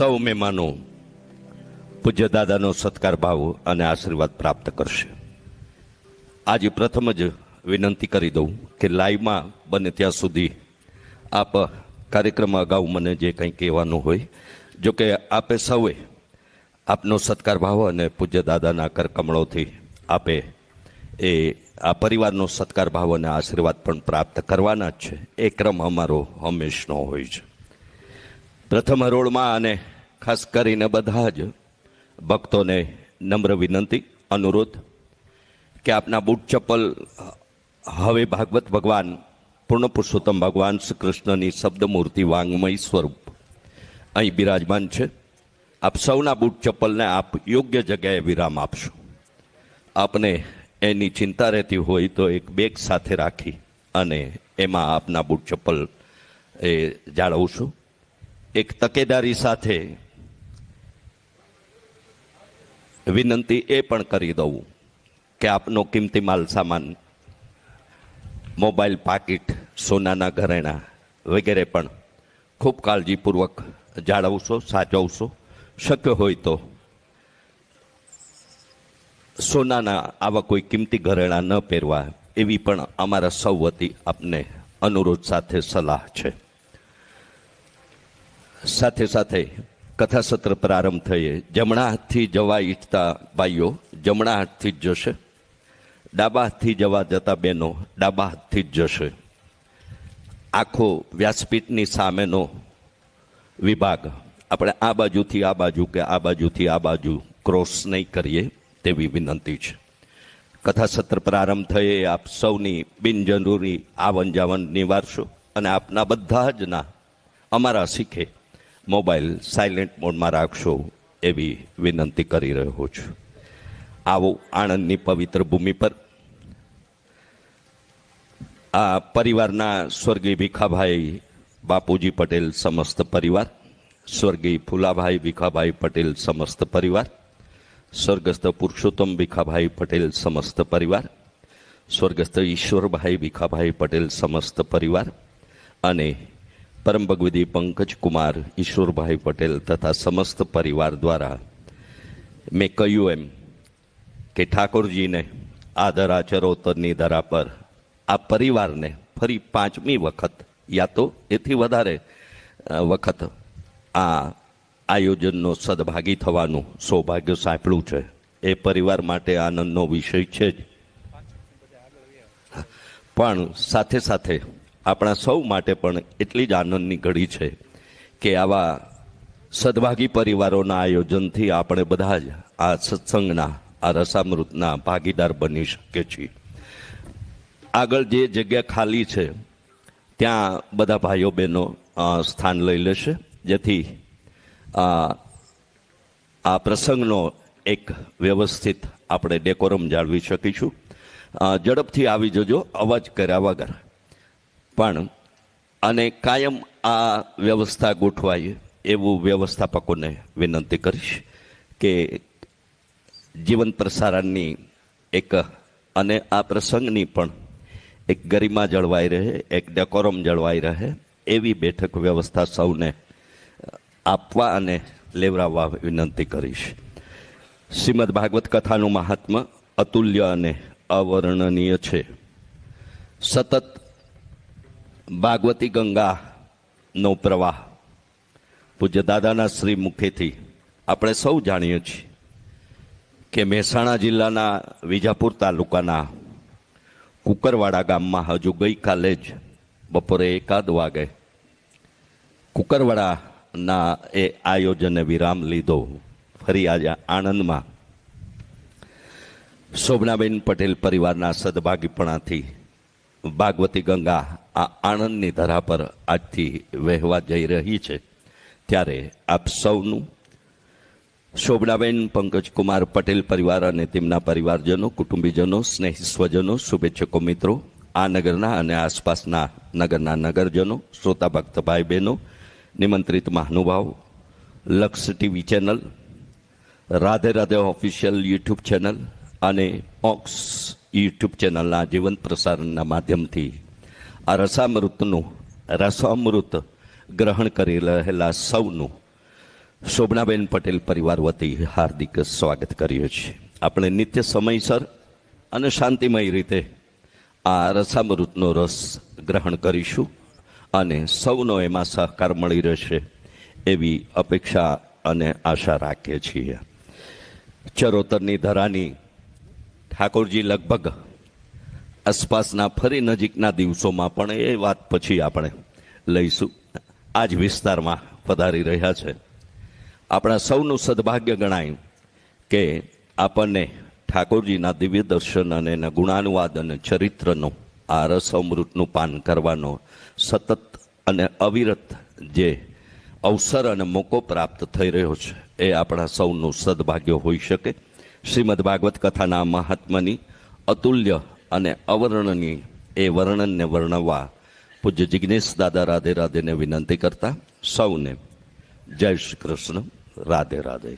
સૌ મહેમાનો પૂજ્ય દાદાનો સત્કાર ભાવ અને આશીર્વાદ પ્રાપ્ત કરશે. આજે પ્રથમ જ વિનંતી કરી દઉં કે લાઈવમાં બને ત્યાં સુધી આપ કાર્યક્રમ અગાઉ મને જે કંઈ કહેવાનું હોય, જો કે આપે સૌએ આપનો સત્કાર ભાવ અને પૂજ્ય દાદાના કરકમળોથી આપે એ આ પરિવારનો સત્કાર ભાવ અને આશીર્વાદ પણ પ્રાપ્ત કરવાના જ છે. એ ક્રમ અમારો હંમેશનો હોય છે. પ્રથમ હરોળમાં અને ખાસ કરીને બધા જ ભક્તોને નમ્ર વિનંતી, અનુરોધ કે આપના બૂટ ચપ્પલ હવે ભાગવત ભગવાન પૂર્ણ પુરુષોત્તમ ભગવાન શ્રી કૃષ્ણની શબ્દ મૂર્તિ વાંગમય સ્વરૂપ અહીં બિરાજમાન છે. આપ સૌના બૂટ ચપ્પલને આપ યોગ્ય જગ્યાએ વિરામ આપશો. આપને એની ચિંતા રહેતી હોય તો એક બેગ સાથે રાખી અને એમાં આપના બૂટ ચપ્પલ એ જાળવશું. એક તકેદારી સાથે વિનંતી એ પણ કરી દઉં કે આપનો કિંમતી માલ સામાન, મોબાઈલ, પાકીટ, સોનાના ઘરેણાં વગેરે પણ ખૂબ કાળજીપૂર્વક જાળવશો, સાચવશો. શક્ય હોય તો સોનાના આવા કોઈ કિંમતી ઘરેણાં ન પહેરવા એવી પણ અમારા સૌ વતી આપને અનુરોધ સાથે સલાહ છે. સાથે સાથે કથા સત્ર પ્રારંભ થઈએ. જમણા હાથથી જવા ઈચ્છતા ભાઈઓ જમણા હાથથી જ જશે. ડાબા હાથથી જવા જતા બહેનો ડાબા હાથથી જ જશે. આખો વ્યાસપીઠની સામેનો વિભાગ આપણે આ બાજુથી આ બાજુ કે આ બાજુથી આ બાજુ ક્રોસ નહીં કરીએ તેવી વિનંતી છે. કથા સત્ર પ્રારંભ થયે આપ સૌની બિનજરૂરી આવન જાવન નિવારશો અને આપના બધા જના અમારા શીખે મોબાઈલ સાયલેન્ટ મોડમાં રાખશો એવી વિનંતી કરી રહ્યો છું. આવો આણંદની પવિત્ર ભૂમિ પર આ પરિવારના સ્વર્ગીય ભીખાભાઈ બાપુજી પટેલ સમસ્ત પરિવાર, સ્વર્ગીય ફુલાભાઈ ભીખાભાઈ પટેલ સમસ્ત પરિવાર, સ્વર્ગસ્થ પુરુષોત્તમ ભીખાભાઈ પટેલ સમસ્ત પરિવાર, સ્વર્ગસ્થ ઈશ્વરભાઈ ભીખાભાઈ પટેલ સમસ્ત પરિવાર અને પરમ ભગવદી પંકજ કુમાર ઈશ્વરભાઈ પટેલ તથા સમસ્ત પરિવાર દ્વારા મેં કહ્યું એમ કે ઠાકોરજીને આ ધરા ચરોતરની ધરા પર આ પરિવારને ફરી 5મી વખત યા તો એથી વધારે વખત આ આયોજનનો સદભાગી થવાનું સૌભાગ્ય સાંપડ્યું છે. એ પરિવાર માટે આનંદનો વિષય છે જ, પણ સાથે સાથે આપણા સૌ માટે પણ એટલી જ આનંદની ઘડી છે કે આવા સદભાગી પરિવારોના આયોજનથી આપણે બધા જ આ સત્સંગના, આ રસામૃતના ભાગીદાર બની શકીએ છીએ. આગળ જે જગ્યા ખાલી છે ત્યાં બધા ભાઈઓ બહેનો સ્થાન લઈ લેશે, જેથી આ પ્રસંગનો એક વ્યવસ્થિત આપણે ડેકોરમ જાળવી શકીશું. ઝડપથી આવી જજો, અવાજ કર્યા વગર. પણ અને કાયમ આ વ્યવસ્થા ગોઠવાય એવું વ્યવસ્થાપકોને વિનંતી કરીશ કે જીવન પ્રસારણની એક અને આ પ્રસંગની પણ એક ગરિમા જળવાઈ રહે, એક ડેકોરમ જળવાઈ રહે એવી બેઠક વ્યવસ્થા સૌને આપવા અને લેવડાવવા વિનંતી કરીશ. શ્રીમદ ભાગવત કથાનું મહાત્મ્ય અતુલ્ય અને અવર્ણનીય છે. સતત ભાગવતી ગંગાનો પ્રવાહ પૂજ્ય દાદાના શ્રી મુખેથી આપણે સૌ જાણીએ છીએ કે મહેસાણા જિલ્લાના વિજાપુર તાલુકાના કુકરવાડા ગામમાં હજુ ગઈકાલે જ બપોરે 1 વાગે કુકરવાડાના એ આયોજને વિરામ લીધો. ફરી આજે આણંદમાં શોભનાબેન પટેલ પરિવારના સદભાગીપણાથી ભાગવતી ગંગા આ આણંદની ધરા પર આજથી વહેવા જઈ રહી છે. ત્યારે આપ સૌનું, શોભનાબેન પંકજકુમાર પટેલ પરિવાર અને તેમના પરિવારજનો, કુટુંબીજનો, સ્નેહી સ્વજનો, શુભેચ્છકો મિત્રો, આ નગરના અને આસપાસના નગરના નગરજનો, શ્રોતા ભક્ત ભાઈ બહેનો, નિમંત્રિત મહાનુભાવ, લક્ષ TV channel, Radhe Radhe official YouTube channel અને ઓક્સ યુટ્યુબ ચેનલના જીવંત પ્રસારણના માધ્યમથી આ રસામૃત ગ્રહણ કરી રહેલા સૌનું શોભનાબેન પટેલ પરિવાર વતી હાર્દિક સ્વાગત કરીએ છીએ. આપણે નિત્ય સમયસર અને શાંતિમય રીતે આ રસામૃતનો રસ ગ્રહણ કરીશું અને સૌનો એમાં સહકાર મળી રહેશે એવી અપેક્ષા અને આશા રાખીએ છીએ. ચરોતરની ધરાની ઠાકોરજી લગભગ આસપાસના ફરી નજીકના દિવસોમાં પણ એ વાત પછી આપણે લઈશું. આ જ વિસ્તારમાં પધારી રહ્યા છે. આપણા સૌનું સદભાગ્ય ગણાય કે આપણને ઠાકોરજીના દિવ્ય દર્શન અને એના ગુણાનુવાદ અને ચરિત્રનો આ રસ અમૃતનું પાન કરવાનો સતત અને અવિરત જે અવસર અને મોકો પ્રાપ્ત થઈ રહ્યો છે એ આપણા સૌનું સદભાગ્ય હોઈ શકે. શ્રીમદ ભાગવત કથાના મહાત્માની અતુલ્ય અને અવર્ણનીય એ વર્ણનને વર્ણવવા પૂજ્ય જિજ્ઞેશ દાદા રાધે રાધેને વિનંતી કરતા સૌને જય શ્રી કૃષ્ણ, રાધે રાધે.